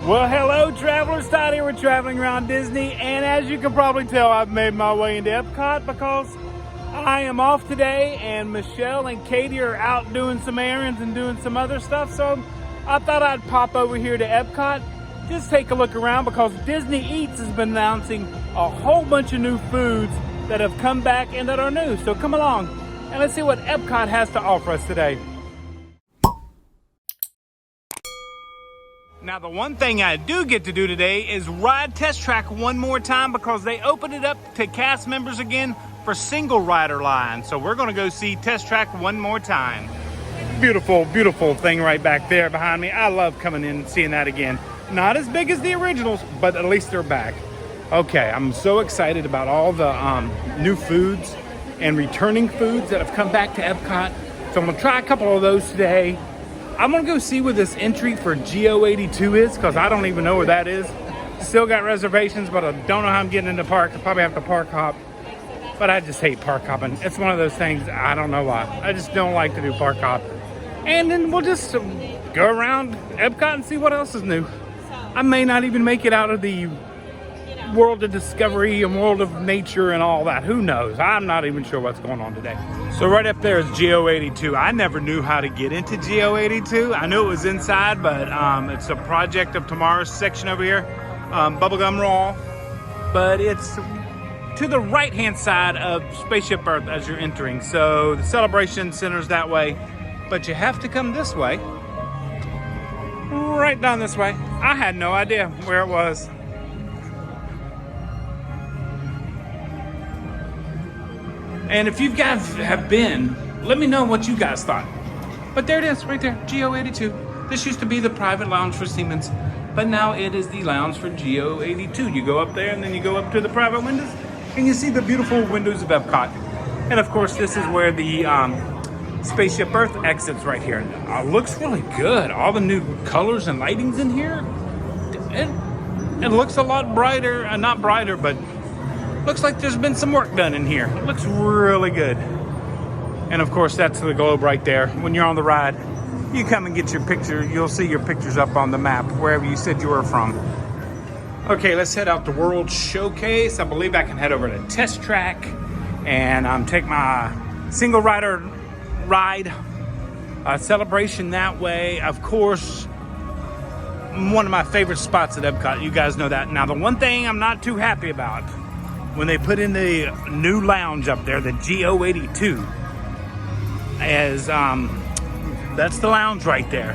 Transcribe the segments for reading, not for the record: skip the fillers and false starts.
Well, hello travelers, Todd here with Traveling Around Disney, and as you can probably tell, I've made my way into EPCOT because I am off today and Michelle and Katie are out doing some errands and doing some other stuff, so I thought I'd pop over here to EPCOT, just take a look around because Disney Eats has been announcing a whole bunch of new foods that have come back and that are new, so come along and let's see what EPCOT has to offer us today. Now, the one thing I do get to do today is ride Test Track one more time because they opened it up to cast members again for single rider line. So we're gonna go see Test Track one more time. Beautiful, beautiful thing right back there behind me. I love coming in and seeing that again. Not as big as the originals, but at least they're back. Okay, I'm so excited about all the new foods and returning foods that have come back to EPCOT. So I'm gonna try a couple of those today. I'm gonna go see where this entry for GO82 is because I don't even know where that is. Still got reservations, but I don't know how I'm getting into the park. I probably have to park hop, but I just hate park hopping. It's one of those things, I don't know why. I just don't like to do park hop. And then we'll just go around EPCOT and see what else is new. I may not even make it out of the world of discovery and world of nature and all that. Who knows? I'm not even sure what's going on today. So right up there is GO82. I never knew how to get into GO82. I knew it was inside, but it's a Project of Tomorrow's section over here. Bubblegum Raw. But it's to the right-hand side of Spaceship Earth as you're entering. So the celebration center's that way, but you have to come this way. Right down this way. I had no idea where it was. And if you guys have been, let me know what you guys thought. But there it is, right there, GO82. This used to be the private lounge for Siemens, but now it is the lounge for GO82. You go up there and then you go up to the private windows and you see the beautiful windows of EPCOT. And of course, this is where the Spaceship Earth exits right here. Looks really good. All the new colors and lightings in here. It looks a lot brighter, not brighter, but looks like there's been some work done in here. It looks really good. And of course, that's the globe right there. When you're on the ride, you come and get your picture. You'll see your pictures up on the map, wherever you said you were from. Okay, let's head out to World Showcase. I believe I can head over to Test Track and take my single rider ride celebration that way. Of course, one of my favorite spots at EPCOT. You guys know that. Now, the one thing I'm not too happy about, when they put in the new lounge up there, the GO82, as that's the lounge right there.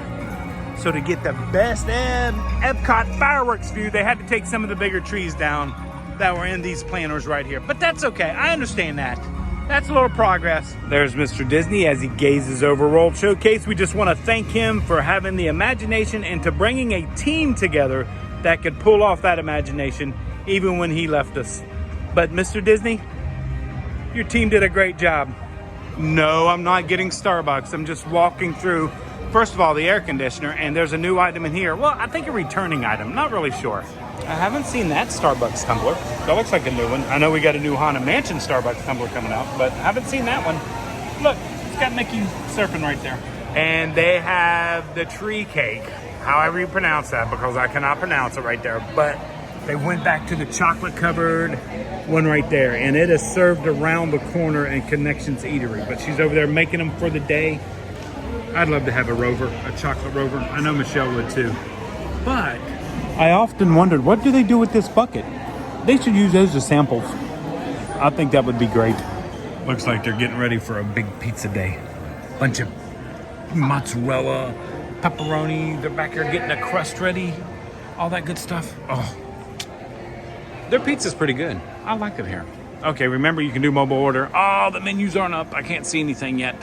So to get the best EPCOT fireworks view, they had to take some of the bigger trees down that were in these planters right here. But that's okay, I understand that. That's a little progress. There's Mr. Disney as he gazes over World Showcase. We just want to thank him for having the imagination and to bringing a team together that could pull off that imagination even when he left us. But Mr. Disney, your team did a great job. No, I'm not getting Starbucks. I'm just walking through, first of all, the air conditioner, and there's a new item in here. Well, I think a returning item, not really sure. I haven't seen that Starbucks tumbler. That looks like a new one. I know we got a new Haunted Mansion Starbucks tumbler coming out, but I haven't seen that one. Look, it's got Mickey surfing right there. And they have the tree cake, however you pronounce that, because I cannot pronounce it right there, but they went back to the chocolate covered one right there, and it is served around the corner in Connections Eatery, but she's over there making them for the day. I'd love to have a rover, a chocolate rover. I know Michelle would too. But I often wondered, what do they do with this bucket? They should use those as samples. I think that would be great. Looks like they're getting ready for a big pizza day. Bunch of mozzarella, pepperoni. They're back here getting the crust ready. All that good stuff. Oh. Their pizza's pretty good. I like it here. Okay, remember you can do mobile order. Oh, the menus aren't up. I can't see anything yet.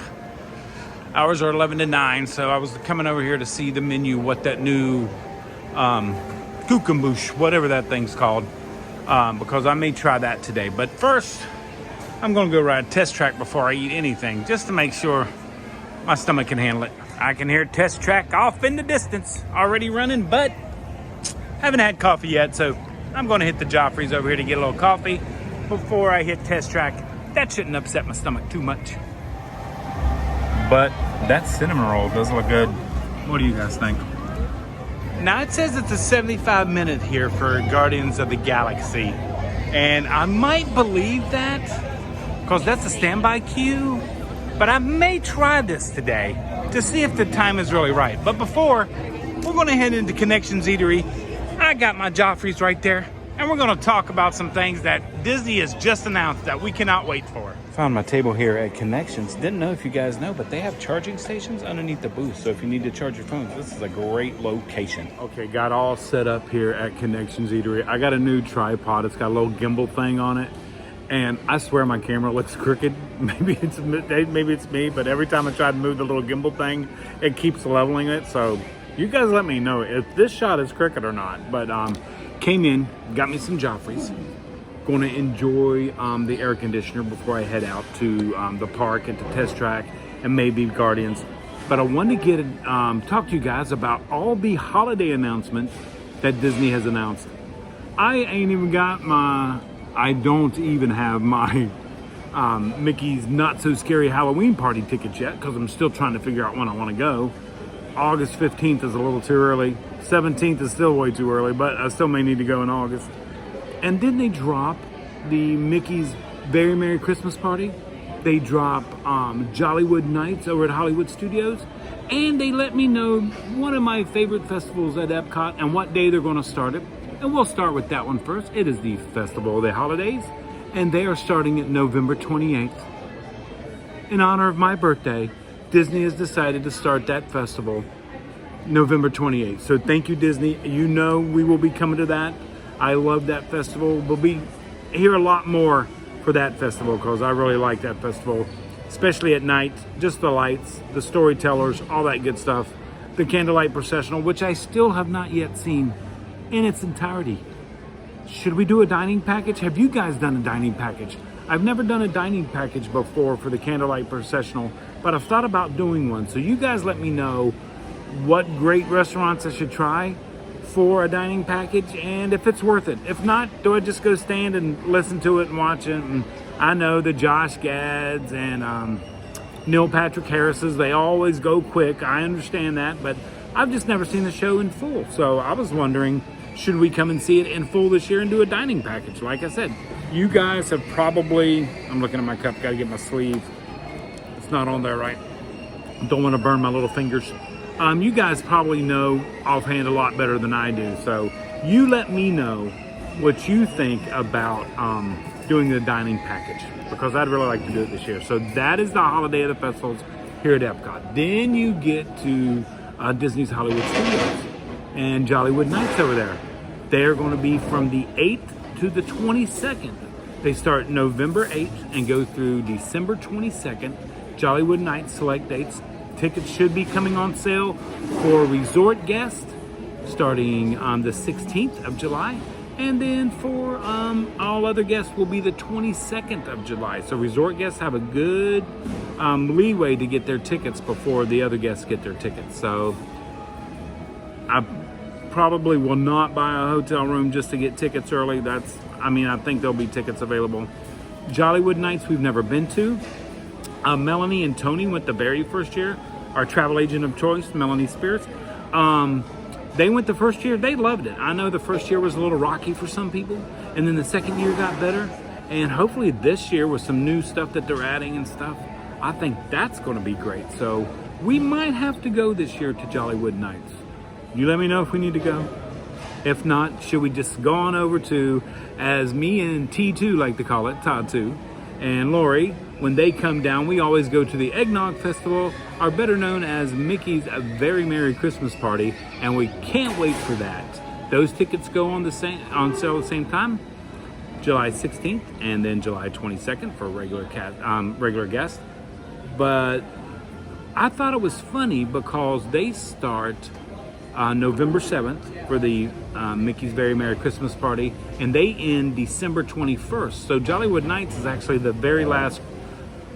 Hours are 11 to 9, so I was coming over here to see the menu, what that new kukumbush, whatever that thing's called, because I may try that today. But first, I'm gonna go ride Test Track before I eat anything, just to make sure my stomach can handle it. I can hear Test Track off in the distance, already running, but haven't had coffee yet, so I'm gonna hit the Joffrey's over here to get a little coffee before I hit Test Track. That shouldn't upset my stomach too much. But that cinnamon roll does look good. What do you guys think? Now it says it's a 75-minute here for Guardians of the Galaxy. And I might believe that, because that's a standby queue. But I may try this today to see if the time is really right. But before, we're gonna head into Connections Eatery. I got my Joffreys right there. And we're gonna talk about some things that Disney has just announced that we cannot wait for. Found my table here at Connections. Didn't know if you guys know, but they have charging stations underneath the booth. So if you need to charge your phones, this is a great location. Okay, got all set up here at Connections Eatery. I got a new tripod. It's got a little gimbal thing on it. And I swear my camera looks crooked. Maybe it's me, but every time I try to move the little gimbal thing, it keeps leveling it. So you guys let me know if this shot is crooked or not. But came in, got me some Joffreys. Going to enjoy the air conditioner before I head out to the park and to Test Track and maybe Guardians. But I wanted to get talk to you guys about all the holiday announcements that Disney has announced. I don't even have my Mickey's Not So Scary Halloween Party tickets yet, because I'm still trying to figure out when I want to go. August 15th is a little too early. 17th is still way too early, but I still may need to go in August. And then they drop the Mickey's Very Merry Christmas Party. They drop Jollywood Nights over at Hollywood Studios. And they let me know one of my favorite festivals at EPCOT and what day they're going to start it. And we'll start with that one first. It is the Festival of the Holidays. And they are starting at November 28th. In honor of my birthday, Disney has decided to start that festival November 28th. So thank you, Disney. You know we will be coming to that. I love that festival. We'll be here a lot more for that festival because I really like that festival, especially at night. Just the lights, the storytellers, all that good stuff. The candlelight processional, which I still have not yet seen in its entirety. Should we do a dining package? Have you guys done a dining package? I've never done a dining package before for the candlelight processional, but I've thought about doing one. So you guys let me know what great restaurants I should try for a dining package and if it's worth it. If not, do I just go stand and listen to it and watch it? And I know the Josh Gads and Neil Patrick Harris's, they always go quick. I understand that, but I've just never seen the show in full. So I was wondering, should we come and see it in full this year and do a dining package? Like I said, you guys have probably, I'm looking at my cup, gotta get my sleeve. It's not on there right. Don't want to burn my little fingers. You guys probably know offhand a lot better than I do. So you let me know what you think about doing the dining package, because I'd really like to do it this year. So that is the holiday of the festivals here at EPCOT. Then you get to Disney's Hollywood Studios and Jollywood Nights over there. They're going to be from the 8th to the 22nd. They start November 8th and go through December 22nd. Jollywood Nights select dates. Tickets should be coming on sale for resort guests starting on the 16th of July. And then for all other guests will be the 22nd of July. So resort guests have a good leeway to get their tickets before the other guests get their tickets. So I probably will not buy a hotel room just to get tickets early. I think there'll be tickets available. Jollywood Nights we've never been to. Melanie and Tony went the very first year. Our travel agent of choice, Melanie Spears. They went the first year. They loved it. I know the first year was a little rocky for some people, and then the second year got better. And hopefully this year with some new stuff that they're adding and stuff, I think that's going to be great. So we might have to go this year to Jollywood Nights. You let me know if we need to go. If not, should we just go on over to, as me and T2 like to call it, Todd 2, and Lori, when they come down, we always go to the Eggnog Festival, or better known as Mickey's Very Merry Christmas Party, and we can't wait for that. Those tickets go on sale at the same time, July 16th and then July 22nd for regular guests. But I thought it was funny because they start November 7th for the Mickey's Very Merry Christmas Party, and they end December 21st. So Jollywood Nights is actually the very last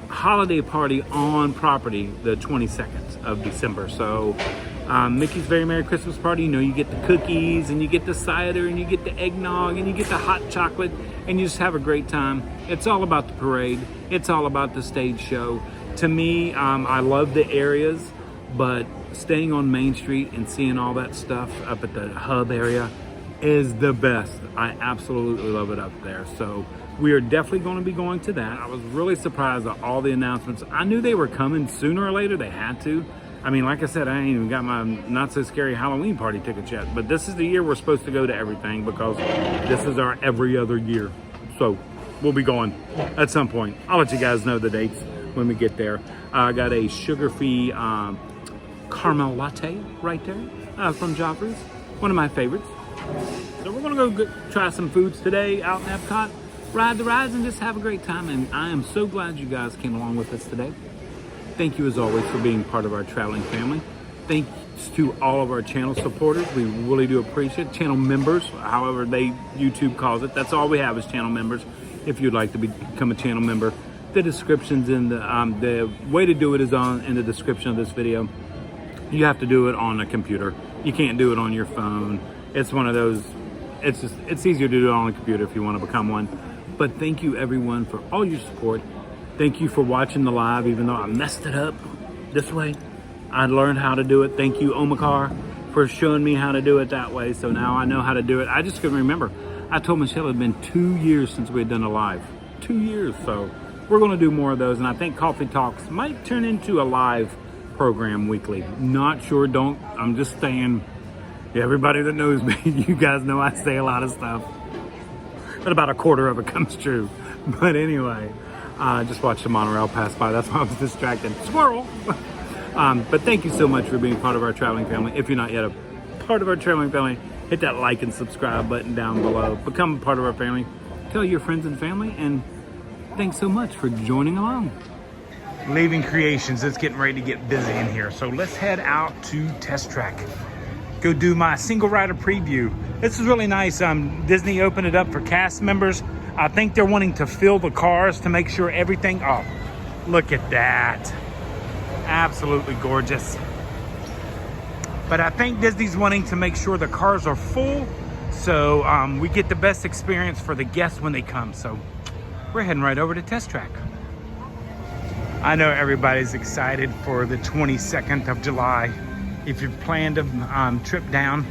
holiday party on property, the 22nd of December. So Mickey's Very Merry Christmas Party, you get the cookies and you get the cider and you get the eggnog and you get the hot chocolate and you just have a great time. It's all about the parade. It's all about the stage show. To me, I love the areas, but staying on Main Street and seeing all that stuff up at the hub area is the best. I absolutely love it up there. So we are definitely going to be going to that. I was really surprised at all the announcements. I knew they were coming sooner or later. They had to. I mean, like I said, I ain't even got my not so scary Halloween party tickets yet, but this is the year we're supposed to go to everything because this is our every other year. So we'll be going at some point. I'll let you guys know the dates when we get there. I got a sugar-free caramel latte right there from Joffrey's, one of my favorites. So we're gonna go try some foods today out in EPCOT, ride the rides, and just have a great time. And I am so glad you guys came along with us today. Thank you as always for being part of our traveling family. Thanks to all of our channel supporters. We really do appreciate it. Channel members, however YouTube calls it. That's all we have is channel members. If you'd like to become a channel member, the description's in the way to do it is in the description of this video. You have to do it on a computer. You can't do it on your phone. It's one of those, it's easier to do it on a computer if you want to become one. But thank you everyone for all your support. Thank you for watching the live, even though I messed it up this way. I learned how to do it. Thank you, Omikar, for showing me how to do it that way. So now I know how to do it. I just couldn't remember. I told Michelle it had been 2 years since we had done a live. 2 years. So we're going to do more of those. And I think Coffee Talks might turn into a live program weekly. Not sure. I'm just saying, everybody that knows me, you guys know I say a lot of stuff. But about a quarter of it comes true. But anyway, I just watched the monorail pass by. That's why I was distracted. Squirrel! But thank you so much for being part of our traveling family. If you're not yet a part of our traveling family, hit that like and subscribe button down below. Become a part of our family. Tell your friends and family. And thanks so much for joining along. Leaving Creations. It's getting ready to get busy in here. So let's head out to Test Track. Go do my single rider preview. This is really nice. Disney opened it up for cast members. I think they're wanting to fill the cars to make sure everything, oh, look at that. Absolutely gorgeous. But I think Disney's wanting to make sure the cars are full so we get the best experience for the guests when they come. So we're heading right over to Test Track. I know everybody's excited for the 22nd of July. If you've planned a trip down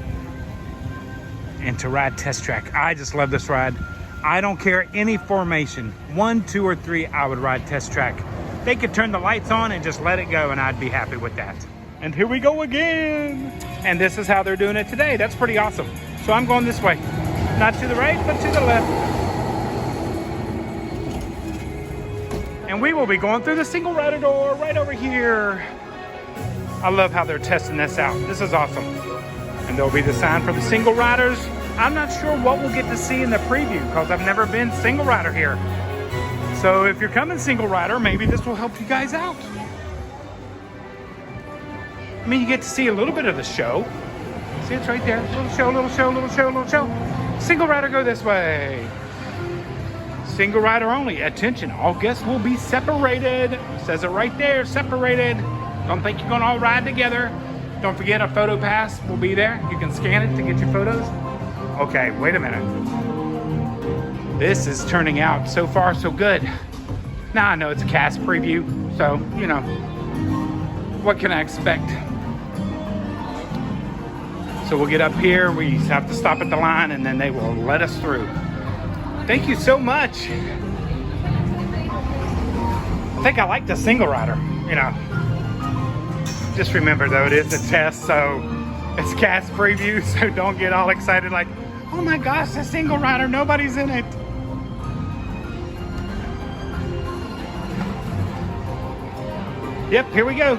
and to ride Test Track, I just love this ride. I don't care any formation, 1, 2, or 3, I would ride Test Track. They could turn the lights on and just let it go and I'd be happy with that. And here we go again. And this is how they're doing it today. That's pretty awesome. So I'm going this way. Not to the right, but to the left. And we will be going through the single rider door right over here. I love how they're testing this out. This is awesome. And there'll be the sign for the single riders. I'm not sure what we'll get to see in the preview because I've never been single rider here. So if you're coming single rider, maybe this will help you guys out. I mean, you get to see a little bit of the show. See, it's right there. Little show, little show, little show, little show. Single rider, go this way. Single rider only. Attention, all guests will be separated. It says it right there, separated. Don't think you're gonna all ride together. Don't forget a photo pass will be there. You can scan it to get your photos. Okay, wait a minute. This is turning out so far so good. Now I know it's a cast preview, so, you know, what can I expect? So we'll get up here, we have to stop at the line, and then they will let us through. Thank you so much. I think I like the single rider, you know. Just remember though, it is a test, so it's cast preview, so don't get all excited like, oh my gosh, a single rider, nobody's in it. Yep, here we go.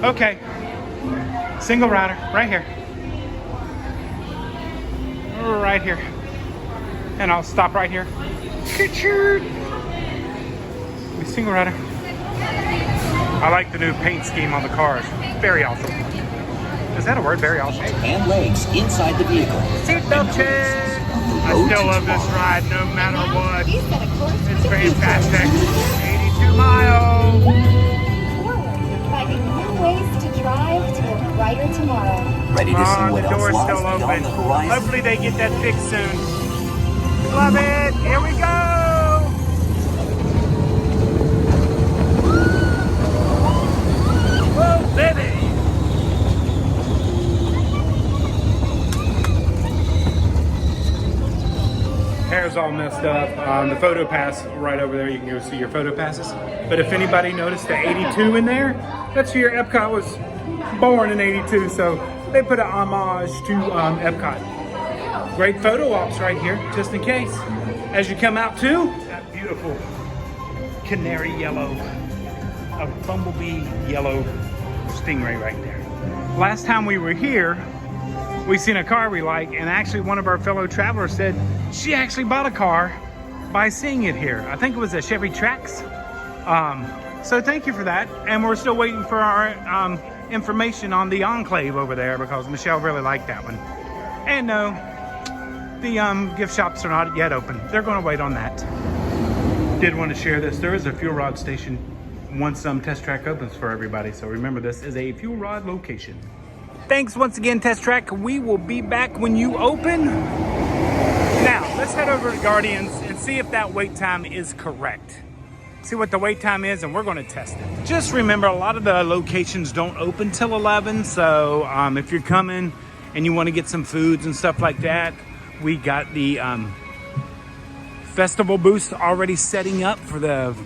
Okay, single rider, right here. Right here. And I'll stop right here. Single rider. I like the new paint scheme on the cars. Very awesome. Is that a word? Very awesome. And legs inside the vehicle. Seatbelt check. I still love this ride no matter what. It's fantastic. 82 miles. Finding new ways to drive to a brighter tomorrow. Ready to see what the else door's lies still beyond open. the horizon? Hopefully they get that fixed soon. Love it. Here we go. Whoa, baby. Hair's all messed up. The photo pass right over there. You can go see your photo passes. But if anybody noticed the 82 in there, that's your Epcot was born in 82. So they put an homage to Epcot. Great photo ops right here, just in case. As you come out too, that beautiful canary yellow, a bumblebee yellow stingray right there. Last time we were here, we seen a car we like, and actually one of our fellow travelers said she actually bought a car by seeing it here. I think it was a Chevy Trax. So thank you for that. And we're still waiting for our information on the Enclave over there because Michelle really liked that one. And no, the gift shops are not yet open. They're going to wait on that. Did want to share this. There is a fuel rod station once Test Track opens for everybody. So remember, this is a fuel rod location. Thanks once again, Test Track. We will be back when you open. Now, let's head over to Guardians and see if that wait time is correct. See what the wait time is, and we're going to test it. Just remember, a lot of the locations don't open till 11. So if you're coming and you want to get some foods and stuff like that, we got the festival booths already setting up for the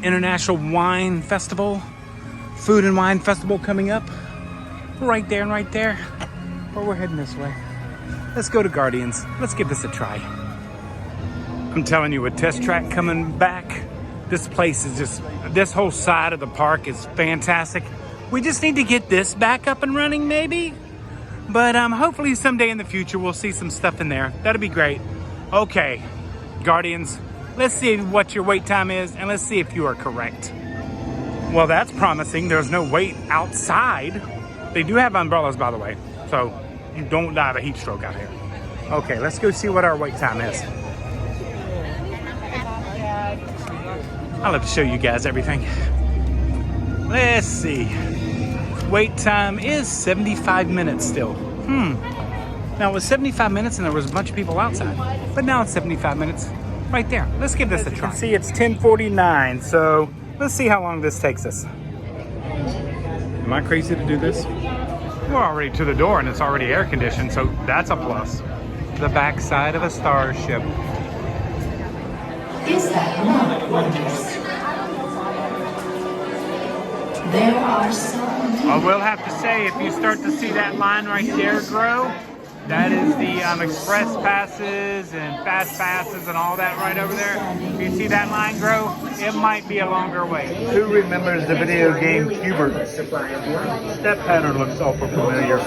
International Wine Festival, Food and Wine Festival coming up. Right there and right there. But we're heading this way. Let's go to Guardians. Let's give this a try. I'm telling you, with Test Track coming back, this place is just, this whole side of the park is fantastic. We just need to get this back up and running maybe. But hopefully someday in the future we'll see some stuff in there. That'd be great. Okay, Guardians, let's see what your wait time is and let's see if you are correct. Well, that's promising. There's no wait outside. They do have umbrellas, by the way, so you don't die of a heat stroke out here. Okay, let's go see what our wait time is. I'll have to show you guys everything. Let's see. Wait time is 75 minutes still. Now it was 75 minutes and there was a bunch of people outside, but now it's 75 minutes right there. Let's give this a try. See, it's 10:49, so let's see how long this takes us. Am I crazy to do this? We're already to the door and it's already air conditioned, so that's a plus. The backside of a starship. Is that not wondrous? There are so many. I will have to say, if you start to see that line right there grow, that is the express passes and fast passes and all that right over there. If you see that line grow, it might be a longer wait. Who remembers the video game Cubert? That pattern looks awful familiar.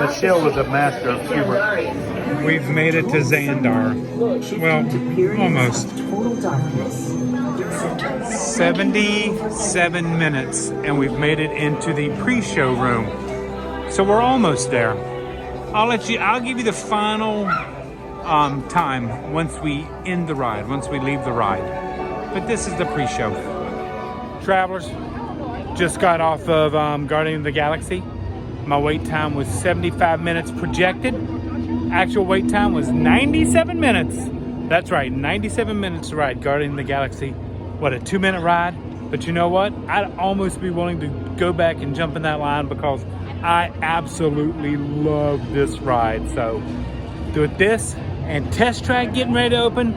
Michelle was a master of Cubert. We've made it to Xandar. Well, almost. 77 minutes, and we've made it into the pre-show room. So we're almost there. I'll give you the final time once we end the ride, once we leave the ride. But this is the pre-show. Travelers, just got off of Guardian of the Galaxy. My wait time was 75 minutes projected. Actual wait time was 97 minutes. That's right, 97 minutes to ride Guardian of the Galaxy. What, a 2-minute ride? But you know what? I'd almost be willing to go back and jump in that line because I absolutely love this ride. So with this and Test Track getting ready to open,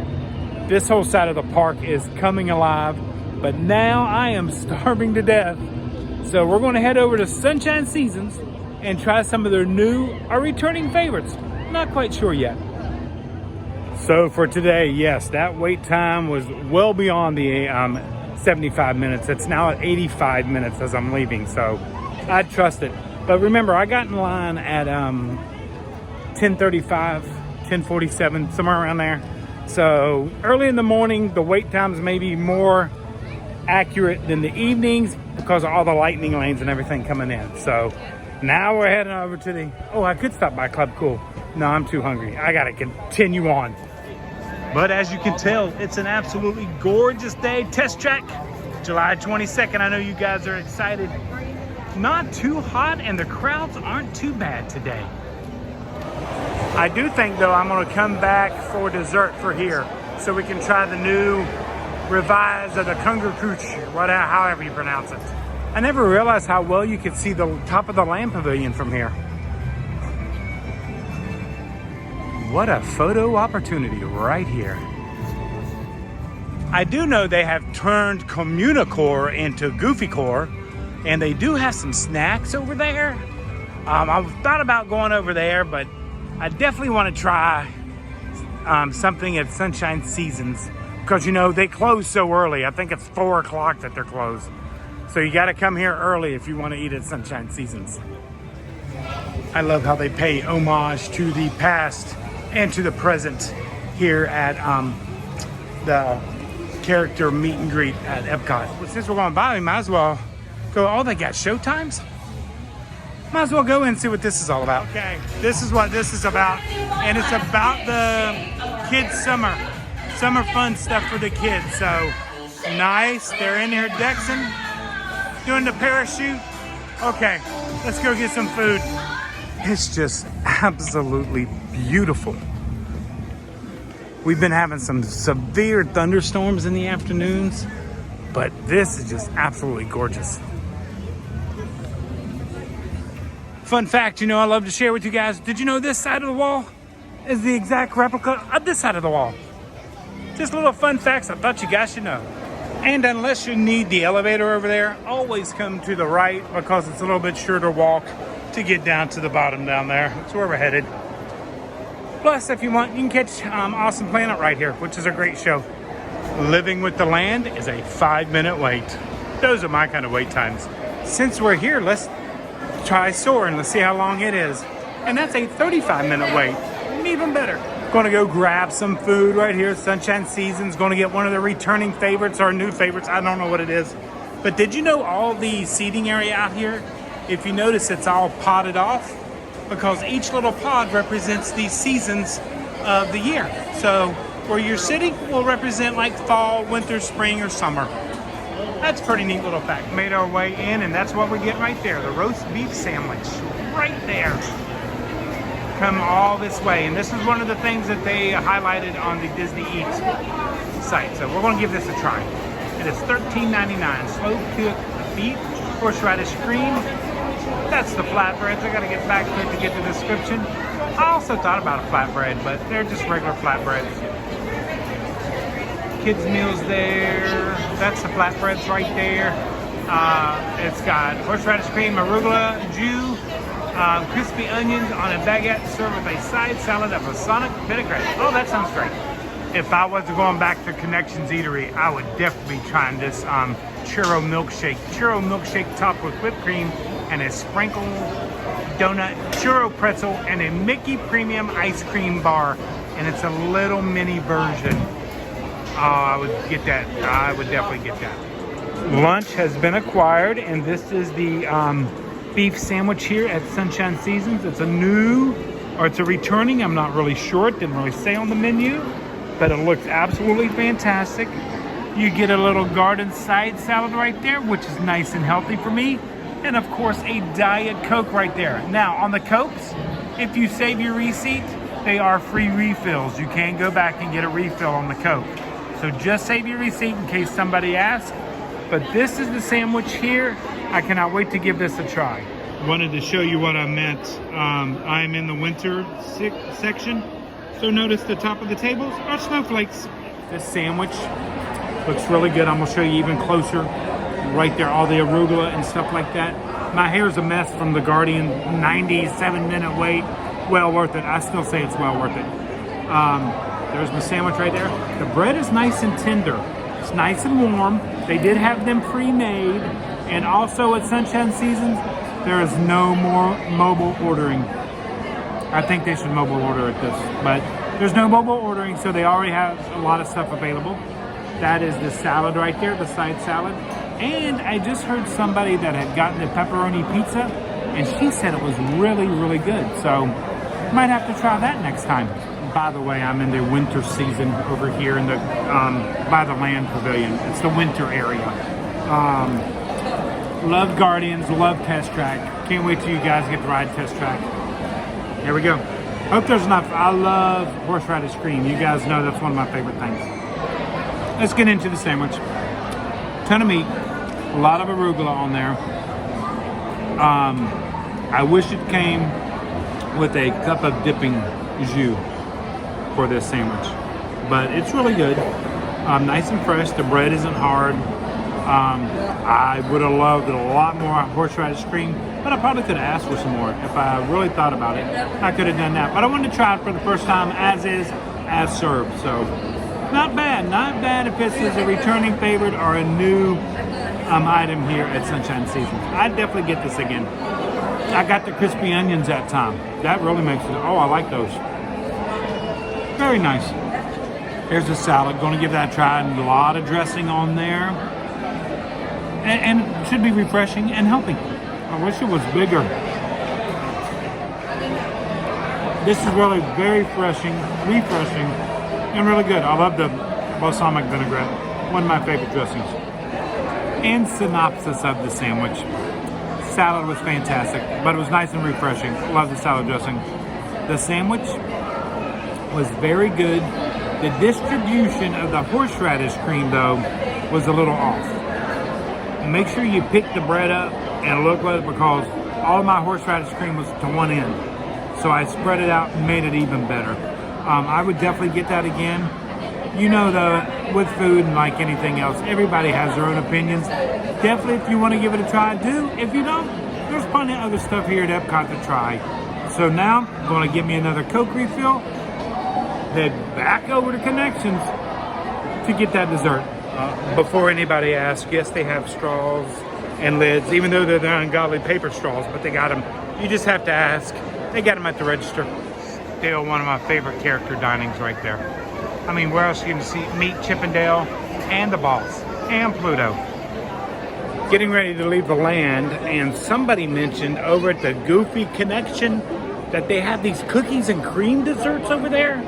this whole side of the park is coming alive. But now I am starving to death. So we're going to head over to Sunshine Seasons and try some of their new or returning favorites. Not quite sure yet. So for today, yes, that wait time was well beyond the 75 minutes. It's now at 85 minutes as I'm leaving, so I trust it. But remember, I got in line at 10:35, 10:47, somewhere around there. So early in the morning, the wait times may be more accurate than the evenings because of all the lightning lanes and everything coming in. So now we're heading over to the, oh, I could stop by Club Cool. No, I'm too hungry. I gotta continue on. But as you can tell, it's an absolutely gorgeous day. Test Track, July 22nd. I know you guys are excited. Not too hot and the crowds aren't too bad today. I do think though I'm gonna come back for dessert for here so we can try the new revise of the Kungur Kuch, whatever, however you pronounce it. I never realized how well you could see the top of the land pavilion from here. what a photo opportunity right here. I do know they have turned Communicore into Goofycore, and they do have some snacks over there. I've thought about going over there, but I definitely want to try something at Sunshine Seasons, because you know they close so early. I think it's 4 o'clock that they're closed, so you got to come here early if you want to eat at Sunshine Seasons. I love how they pay homage to the past and to the present here at the character meet and greet at EPCOT. Well, since we're going by, we might as well go. Oh, they got show times? Might as well go in and see what this is all about. Okay, this is what this is about. And it's about the kids' summer fun stuff for the kids. So nice. They're in here dexing, doing the parachute. Okay, let's go get some food. It's just absolutely beautiful. We've been having some severe thunderstorms in the afternoons, but this is just absolutely gorgeous. Fun fact, you know, I love to share with you guys. Did you know this side of the wall is the exact replica of this side of the wall? Just little fun facts I thought you guys should know. And unless you need the elevator over there, always come to the right, because it's a little bit shorter walk to get down to the bottom down there. That's where we're headed. Plus, if you want, you can catch Awesome Planet right here, which is a great show. Living with the Land is a 5-minute wait. Those are my kind of wait times. Since we're here, let's try Soarin'. Let's see how long it is. And that's a 35-minute wait. Even better. Gonna go grab some food right here. Sunshine Seasons. Gonna get one of the returning favorites or new favorites. I don't know what it is. But did you know all the seating area out here, if you notice, it's all potted off? Because each little pod represents the seasons of the year. So where you're sitting will represent like fall, winter, spring, or summer. That's a pretty neat little fact. Made our way in, and that's what we get right there. The roast beef sandwich, right there. Come all this way. And this is one of the things that they highlighted on the Disney Eats site. So we're gonna give this a try. It is $13.99. Slow cooked beef, horseradish cream. That's the flatbreads. I gotta get back to it to get the description. I also thought about a flatbread, but they're just regular flatbreads. Kids meals there. That's the flatbreads right there. It's got horseradish cream, arugula, jus, crispy onions on a baguette served with a side salad of balsamic vinaigrette. Oh, that sounds great. If I was going back to Connections Eatery, I would definitely be trying this churro milkshake. Churro milkshake topped with whipped cream and a sprinkled donut, churro pretzel, and a Mickey Premium ice cream bar. And it's a little mini version. Oh, I would get that. I would definitely get that. Lunch has been acquired, and this is the beef sandwich here at Sunshine Seasons. It's a new, or it's a returning, I'm not really sure. It didn't really say on the menu, but it looks absolutely fantastic. You get a little garden side salad right there, which is nice and healthy for me. And of course, a Diet Coke right there. Now, on the Cokes, if you save your receipt, they are free refills. You can go back and get a refill on the Coke. So just save your receipt in case somebody asks. But this is the sandwich here. I cannot wait to give this a try. Wanted to show you what I meant. I'm in the winter section. So notice the top of the tables are snowflakes. This sandwich looks really good. I'm gonna show you even closer. Right there, all the arugula and stuff like that. My hair's a mess from the Guardian 97-minute wait. Well worth it. I still say it's well worth it. There's my sandwich right there. The bread is nice and tender. It's nice and warm. They did have them pre-made. And also at Sunshine Seasons, there is no more mobile ordering. I think they should mobile order at this, but there's no mobile ordering, so they already have a lot of stuff available. That is the salad right there, the side salad. And I just heard somebody that had gotten the pepperoni pizza, and she said it was really, really good. So might have to try that next time. By the way, I'm in the winter season over here in the by the Land Pavilion. It's the winter area. Love Guardians, love Test Track. Can't wait till you guys get to ride Test Track. Here we go. Hope there's enough. I love horseradish cream. You guys know that's one of my favorite things. Let's get into the sandwich. Ton of meat, a lot of arugula on there. I wish it came with a cup of dipping jus. for this sandwich. But it's really good. Nice and fresh. The bread isn't hard. I would have loved a lot more horseradish cream, but I probably could have asked for some more if I really thought about it. I could have done that. But I wanted to try it for the first time as is, as served. So not bad. Not bad if this is a returning favorite or a new item here at Sunshine Seasons. I'd definitely get this again. I got the crispy onions that time. That really makes it. Oh, I like those. Very nice. Here's the salad. Going to give that a try. And a lot of dressing on there. And it should be refreshing and healthy. I wish it was bigger. This is really very refreshing, and really good. I love the balsamic vinaigrette. One of my favorite dressings. And synopsis of the sandwich. Salad was fantastic, but it was nice and refreshing. Love the salad dressing. The sandwich was very good. The distribution of the horseradish cream, though, was a little off. Make sure you pick the bread up and look at it, because all of my horseradish cream was to one end. So I spread it out and made it even better. I would definitely get that again. You know, though, with food and like anything else, everybody has their own opinions. Definitely, if you want to give it a try, do. If you don't, there's plenty of other stuff here at EPCOT to try. So now, I'm going to get me another Coke refill, head back over to Connections to get that dessert. Before anybody asks, yes, they have straws and lids, even though they're the ungodly paper straws, but they got them. You just have to ask. They got them at the register. Still one of my favorite character dinings right there. I mean, where else you can see meet Chippendale and the boss and Pluto. Getting ready to leave the land, and somebody mentioned over at the Goofy Connection that they have these cookies and cream desserts over there.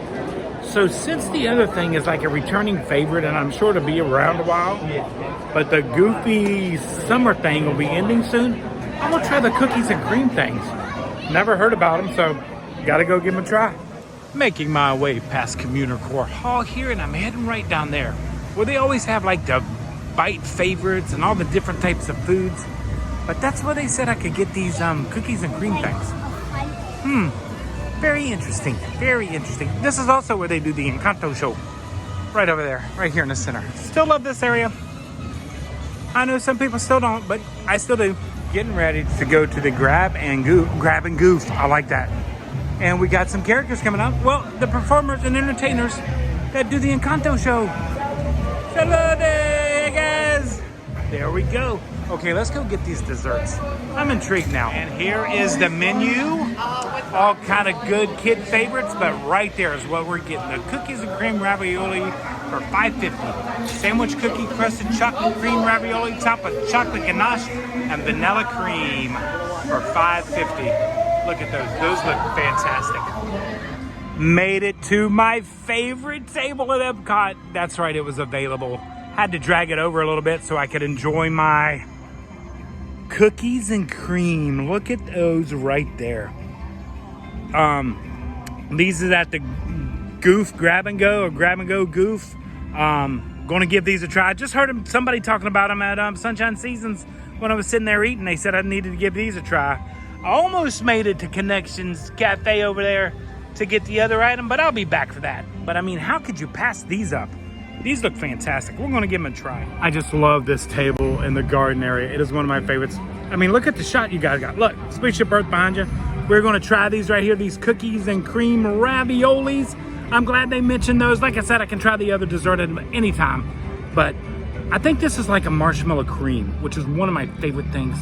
So since the other thing is like a returning favorite, and I'm sure to be around a while, but the Goofy summer thing will be ending soon, I'm gonna try the cookies and cream things. Never heard about them, so gotta go give them a try. Making my way past Commuter Core Hall here, and I'm heading right down there, where they always have like the bite favorites and all the different types of foods. But that's where they said I could get these cookies and cream things. Very interesting, very interesting. This is also where they do the Encanto show. Right over there, right here in the center. Still love this area. I know some people still don't, but I still do. Getting ready to go to the Grab and Goof. I like that. And we got some characters coming up. Well, the performers and entertainers that do the Encanto show. Hello there, guys. There we go. Okay, let's go get these desserts. I'm intrigued now. And here is the menu. All kind of good kid favorites, but right there is what we're getting. The cookies and cream ravioli for $5.50. Sandwich cookie crusted chocolate cream ravioli topped with chocolate ganache and vanilla cream for $5.50. Look at those. Those look fantastic. Made it to my favorite table at EPCOT. That's right, it was available. Had to drag it over a little bit so I could enjoy my cookies and cream. Look at those right there. These is at the Goof Grab and Go, or Grab and Go Goof. Gonna give these a try. I just heard somebody talking about them at Sunshine Seasons when I was sitting there eating. They said I needed to give these a try. I almost made it to Connections Cafe over there to get the other item, but I'll be back for that. But I mean, how could you pass these up? These look fantastic. We're gonna give them a try. I just love this table in the garden area. It is one of my favorites. I mean, look at the shot you guys got. Look, Spaceship Earth behind you. We're gonna try these right here, these cookies and cream raviolis. I'm glad they mentioned those. Like I said, I can try the other dessert at any time. But I think this is like a marshmallow cream, which is one of my favorite things.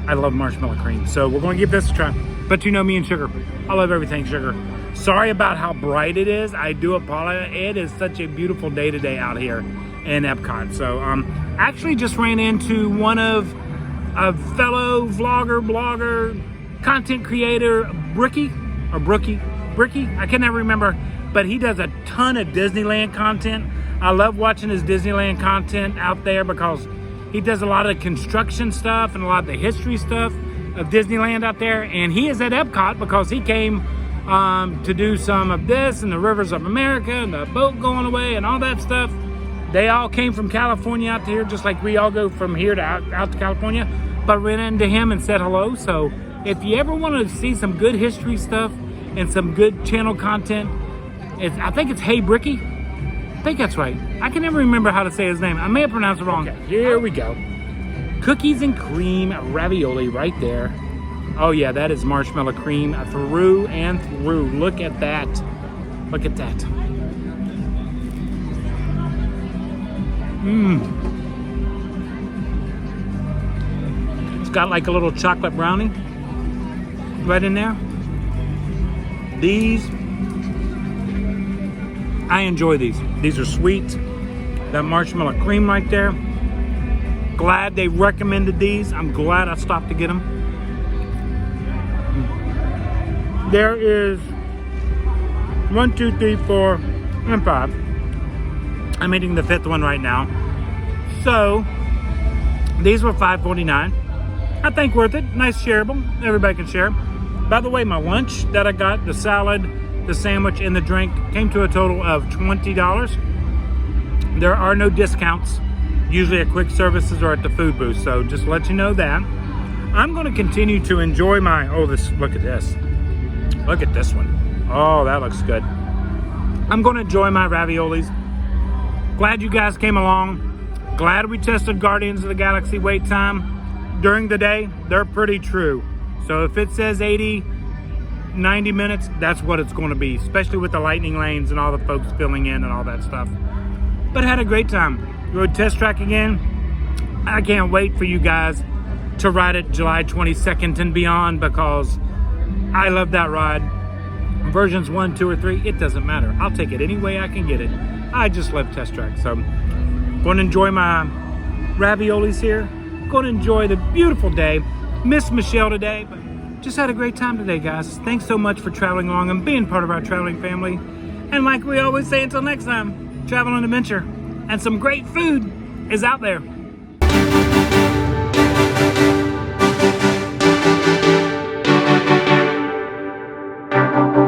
I love marshmallow cream. So we're gonna give this a try. But you know me and sugar. I love everything sugar. Sorry about how bright it is. I do apologize. It is such a beautiful day today out here in EPCOT. So actually just ran into one of a fellow blogger, content creator, Brookie, I can never remember, but he does a ton of Disneyland content. I love watching his Disneyland content out there because he does a lot of construction stuff and a lot of the history stuff of Disneyland out there. And he is at EPCOT because he came to do some of this and the Rivers of America and the boat going away and all that stuff. They all came from California out to here, just like we all go from here to out to California. But ran into him and said hello. So if you ever want to see some good history stuff and some good channel content, I think it's Hey Bricky. I think that's right. I can never remember how to say his name. I may have pronounced it wrong. Okay, here we go. Cookies and cream ravioli right there. Oh yeah, that is marshmallow cream through and through. Look at that. Look at that. It's got like a little chocolate brownie right in there. These, I enjoy these. These are sweet. That marshmallow cream right there. Glad they recommended these. I'm glad I stopped to get them. There is 1, 2, 3, 4, and 5. I'm eating the 5th one right now. So these were $5.49. I think worth it. Nice shareable. Everybody can share. By the way, my lunch that I got, the salad, the sandwich, and the drink came to a total of $20. There are no discounts, usually at quick services or at the food booth. So just to let you know that. I'm going to continue to enjoy my, look at this. Look at this one. Oh, that looks good. I'm going to enjoy my raviolis. Glad you guys came along. Glad we tested Guardians of the Galaxy wait time. During the day, they're pretty true. So if it says 80, 90 minutes, that's what it's going to be, especially with the lightning lanes and all the folks filling in and all that stuff. But had a great time. Rode Test Track again. I can't wait for you guys to ride it July 22nd and beyond, because I love that ride. Versions 1, 2, or 3, it doesn't matter. I'll take it any way I can get it. I just love Test Track. So going to enjoy my raviolis here. Going to enjoy the beautiful day. Miss Michelle today, but just had a great time today, guys. Thanks so much for traveling along and being part of our traveling family. And like we always say, until next time, travel and adventure. And some great food is out there. Thank you.